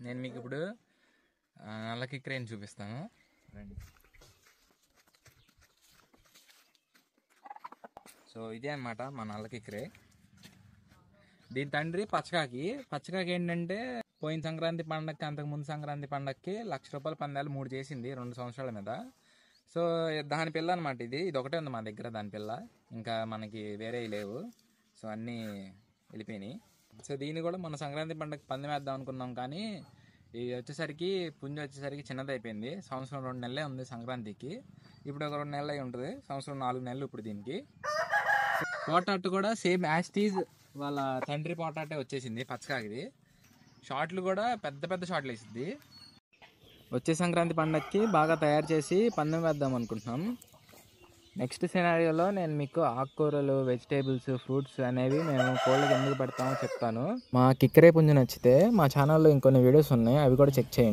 నేను మీకు ఇప్పుడు నల్ల కిక్రేని చూపిస్తాను రండి. సో ఇదే అన్నమాట మా నల్ల కిక్రే. దీని తండ్రి పచ్చకాకి ఏంటంటే పోయిన సంక్రాంతి పండగకి అంతకుముందు సంక్రాంతి పండగకి ₹1,00,000 పందాలు 3 చేసింది 2 సంవత్సరాల మీద. సో దాని పిల్ల అనమాట ఇది ఒకటే ఉంది మా దగ్గర దాని పిల్ల, ఇంకా మనకి వేరే లేవు. సో అన్నీ వెళ్ళిపోయినాయి. సో దీన్ని కూడా మన సంక్రాంతి పండగకి పందెం వేద్దాం అనుకున్నాం, కానీ ఇది వచ్చేసరికి పుంజు వచ్చేసరికి చిన్నది అయిపోయింది. సంవత్సరం 2 నెలలే ఉంది సంక్రాంతికి, ఇప్పుడు ఒక 2 నెలలు అయి ఉంటుంది. సంవత్సరం 4 నెలలు ఇప్పుడు దీనికి. పోటాట్ కూడా సేమ్ యాస్టీజ్ వాళ్ళ తండ్రి పోటాటే వచ్చేసింది పచ్చకాకిది. షార్ట్లు కూడా పెద్ద పెద్ద షార్ట్లు వేసింది. వచ్చే సంక్రాంతి పండగకి బాగా తయారు చేసి పందెం వేద్దాం అనుకుంటున్నాం. నెక్స్ట్ సినారియోలో నేను మీకు ఆకుకూరలు, వెజిటేబుల్స్, ఫ్రూట్స్ అనేవి మేము కోళ్ళకి ఎందుకు పెడతామో చెప్తాను. మా కిక్రే పుంజు నచ్చితే మా ఛానల్లో ఇంకొన్ని వీడియోస్ ఉన్నాయి, అవి కూడా చెక్ చేయండి.